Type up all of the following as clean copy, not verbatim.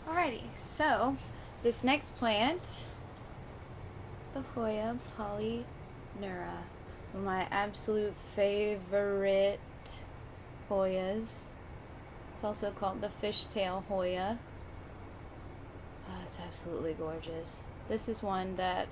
Alrighty, so this next plant, the Hoya Polyneura, one of my absolute favorite Hoyas. It's also called the fishtail Hoya. Oh, it's absolutely gorgeous. This is one that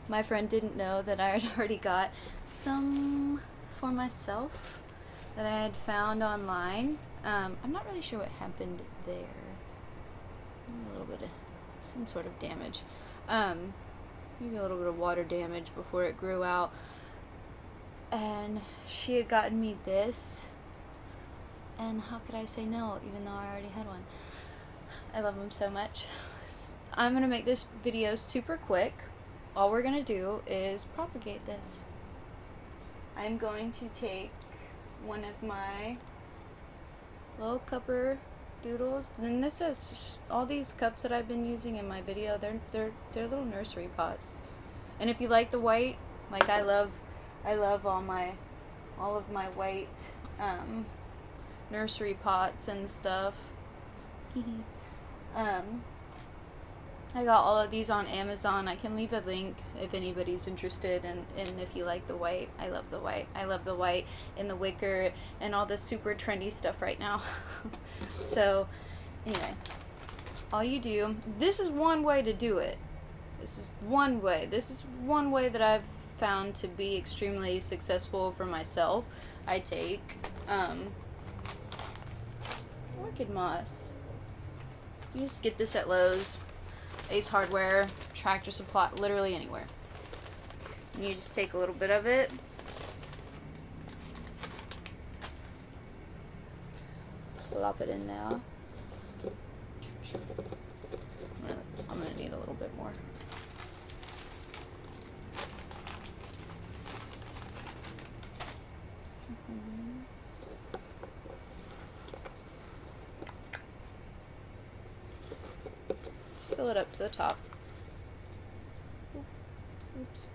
my friend didn't know that I had already got some for myself that I had found online. I'm not really sure what happened there. A little bit of some sort of damage. Maybe a little bit of water damage before it grew out. And she had gotten me this. And how could I say no, even though I already had one? I love them so much. I'm going to make this video super quick. All we're going to do is propagate this. I'm going to take one of my little cupper doodles. And this is all these cups that I've been using in my video. They're little nursery pots. And if you like the white, like I love all of my white nursery pots and stuff. I got all of these on Amazon. I can leave a link if anybody's interested, and if you like the white. I love the white. I love the white and the wicker and all this super trendy stuff right now. So anyway, all you do, this is one way to do it. This is one way. This is one way that I've found to be extremely successful for myself. I take orchid moss. You just get this at Lowe's, Ace Hardware, Tractor Supply, literally anywhere. And you just take a little bit of it. Plop it in there. I'm gonna need a little bit more. Fill it up to the top. Oops.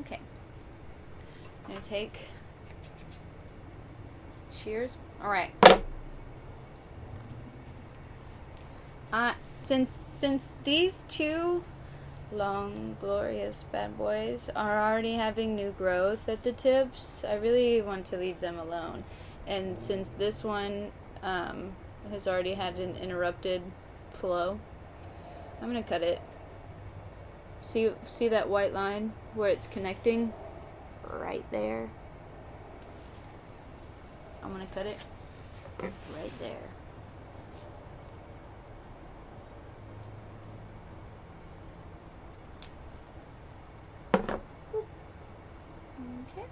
Okay. I'm gonna take shears. Alright. Since these two long, glorious bad boys are already having new growth at the tips, I really want to leave them alone. And since this one has already had an interrupted flow, I'm gonna cut it. See that white line where it's connecting? Right there. I'm gonna cut it right there. Okay.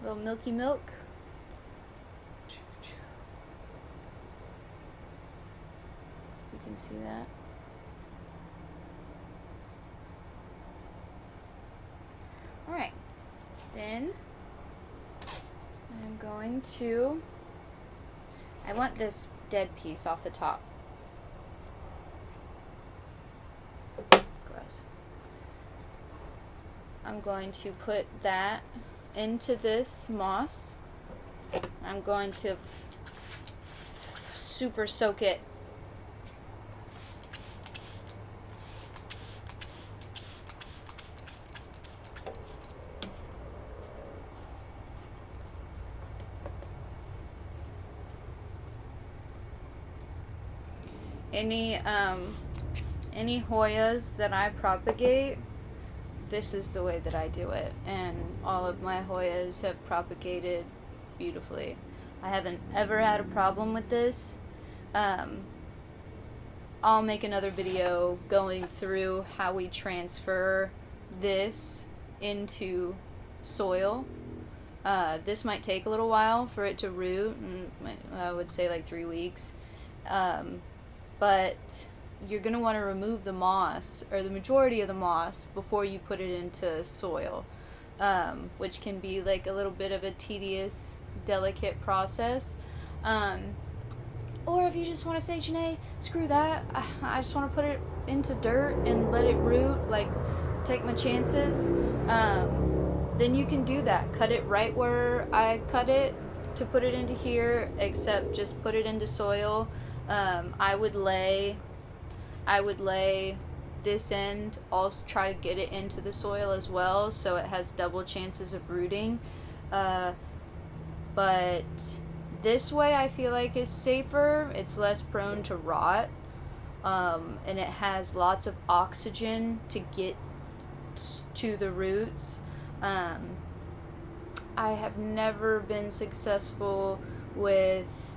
Little milky milk. You can see that. Alright, then I'm going to, I want this dead piece off the top. Gross. I'm going to put that into this moss. I'm going to super soak it. Any Hoyas that I propagate, this is the way that I do it, and all of my Hoyas have propagated beautifully. I haven't ever had a problem with this. I'll make another video going through how we transfer this into soil. This might take a little while for it to root, and I would say like 3 weeks. But you're going to want to remove the moss, or the majority of the moss, before you put it into soil, which can be like a little bit of a tedious, delicate process. Or if you just want to say, Janae, screw that, I just want to put it into dirt and let it root, like take my chances, then you can do that. Cut it right where I cut it, to put it into here except just put it into soil. I would lay this end, also try to get it into the soil as well, so it has double chances of rooting. But this way I feel like is safer. It's less prone to rot, and it has lots of oxygen to get to the roots. I have never been successful with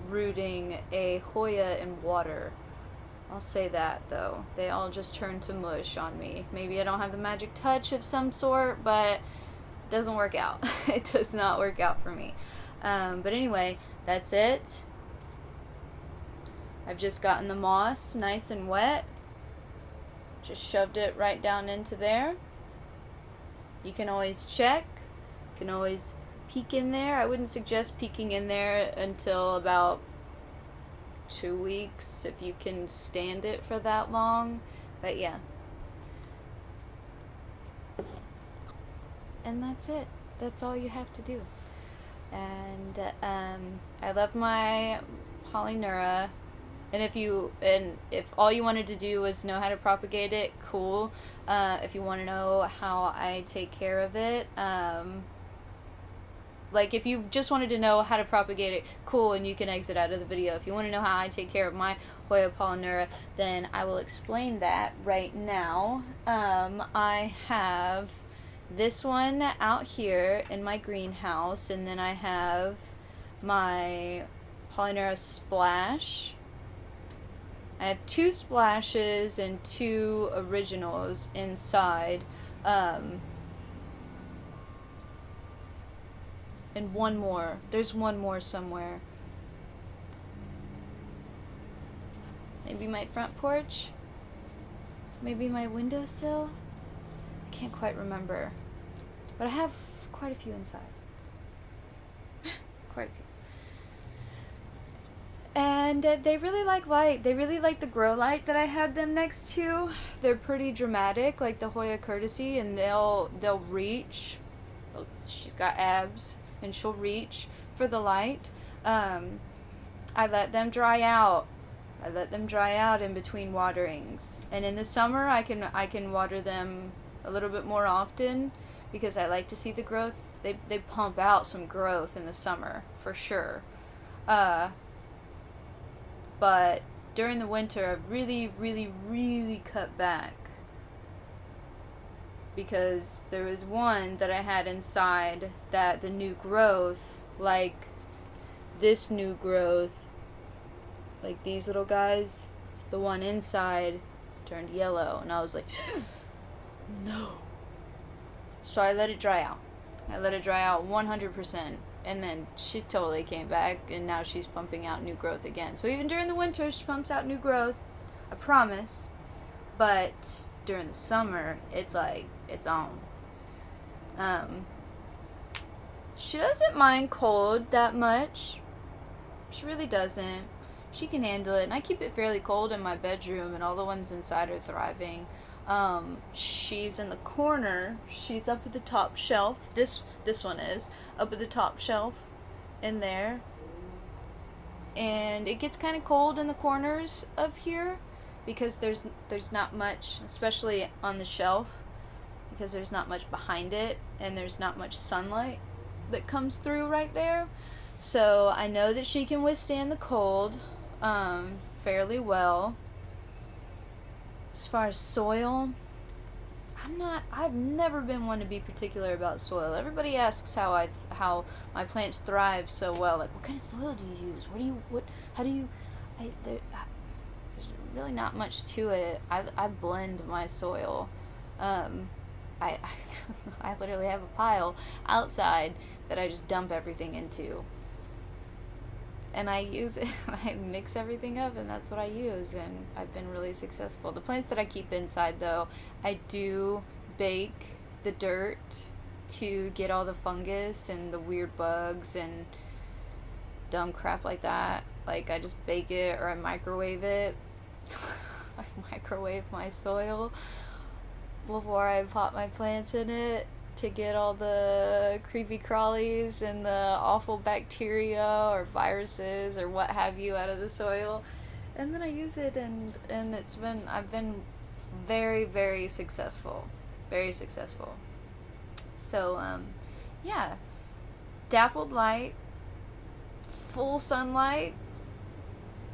rooting a Hoya in water. I'll say that, though. They all just turn to mush on me. Maybe I don't have the magic touch of some sort, but it doesn't work out. It does not work out for me. But anyway, that's it. I've just gotten the moss nice and wet. Just shoved it right down into there. You can always check. You can always peek in there. I wouldn't suggest peeking in there until about 2 weeks if you can stand it for that long. But yeah. And that's it. That's all you have to do. And I love my Polyneura. And if all you wanted to do was know how to propagate it, cool. If you want to know how I take care of it, like if you just wanted to know how to propagate it, cool, and you can exit out of the video. If you want to know how I take care of my Hoya Polyneura, then I will explain that right now. I have this one out here in my greenhouse, and then I have my Polyneura Splash. I have 2 splashes and 2 originals inside, and one more. There's one more somewhere. Maybe my front porch? Maybe my windowsill? I can't quite remember. But I have quite a few inside. Quite a few. And they really like light. They really like the grow light that I had them next to. They're pretty dramatic, like the Hoya Courtesy, and they'll reach. Oh, she's got abs, and she'll reach for the light. I let them dry out. I let them dry out in between waterings. And in the summer, I can water them a little bit more often because I like to see the growth. They pump out some growth in the summer for sure. But during the winter, I've really, really, really cut back. Because there was one that I had inside that the new growth, like this new growth, like these little guys, the one inside turned yellow. And I was like, no. So I let it dry out. I let it dry out 100%. And then she totally came back, and now she's pumping out new growth again. So even during the winter, she pumps out new growth. I promise. But during the summer, it's like, it's on. She doesn't mind cold that much. She really doesn't. She can handle it. And I keep it fairly cold in my bedroom, and all the ones inside are thriving. She's in the corner. She's up at the top shelf. This one is up at the top shelf in there. And it gets kind of cold in the corners of here because there's not much, especially on the shelf, because there's not much behind it and there's not much sunlight that comes through right there. So I know that she can withstand the cold fairly well. As far as soil, I've never been one to be particular about soil. Everybody asks how my plants thrive so well. Like, what kind of soil do you use? There's really not much to it. I blend my soil. I literally have a pile outside that I just dump everything into. And I use it, I mix everything up, and that's what I use, and I've been really successful. The plants that I keep inside, though, I do bake the dirt to get all the fungus and the weird bugs and dumb crap like that. Like, I just bake it or I microwave it. I microwave my soil before I pot my plants in it to get all the creepy crawlies and the awful bacteria or viruses or what have you out of the soil. And then I use it, and I've been very, very successful. Very successful. So, yeah. Dappled light, full sunlight,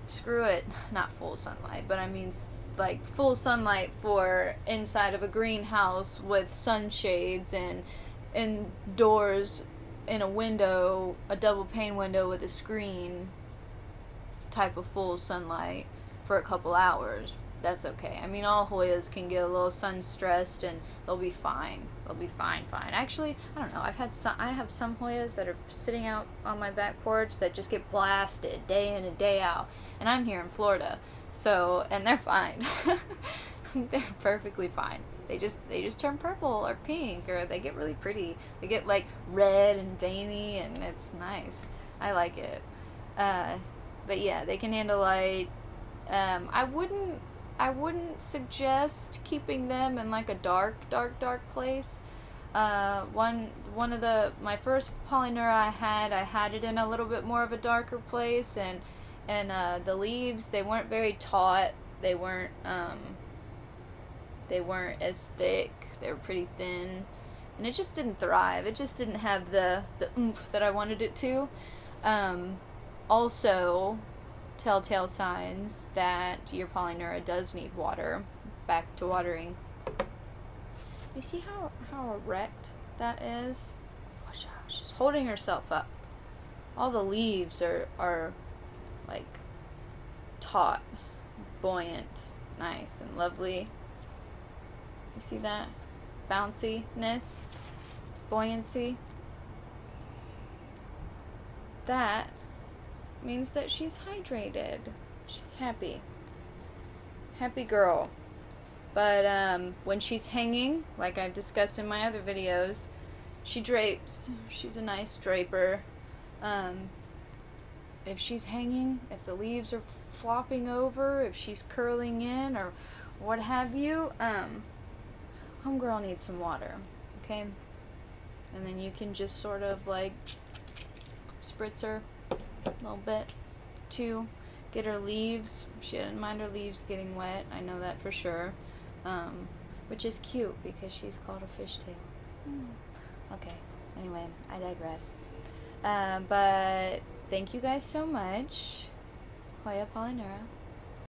screw it. Not full sunlight, but I mean like full sunlight for inside of a greenhouse with sunshades and doors in a window, a double pane window with a screen type of full sunlight for a couple hours. That's okay. I mean, all Hoyas can get a little sun stressed and they'll be fine. They'll be fine. Actually, I don't know. I have some Hoyas that are sitting out on my back porch that just get blasted day in and day out. And I'm here in Florida. So, and they're fine. They're perfectly fine. They just turn purple or pink, or they get really pretty. They get like red and veiny, and it's nice. I like it. But yeah, they can handle light. I wouldn't suggest keeping them in like a dark place. My first Polyneura I had it in a little bit more of a darker place, and the leaves, they weren't very taut. They weren't as thick. They were pretty thin, and it just didn't thrive. It just didn't have the oomph that I wanted it to. Also, telltale signs that your Polyneura does need water. Back to watering. You see how erect that is? She's holding herself up. All the leaves are like taut, buoyant, nice and lovely. You see that? Bounciness, buoyancy. That means that she's hydrated. She's happy. Happy girl. But when she's hanging, like I've discussed in my other videos, she drapes. She's a nice draper. If she's hanging, if the leaves are flopping over, if she's curling in or what have you, homegirl needs some water, okay? And then you can just sort of like spritz her a little bit to get her leaves. She didn't mind her leaves getting wet, I know that for sure. Which is cute because she's called a fishtail. Okay, anyway, I digress. But thank you guys so much. Hoya Polyneura.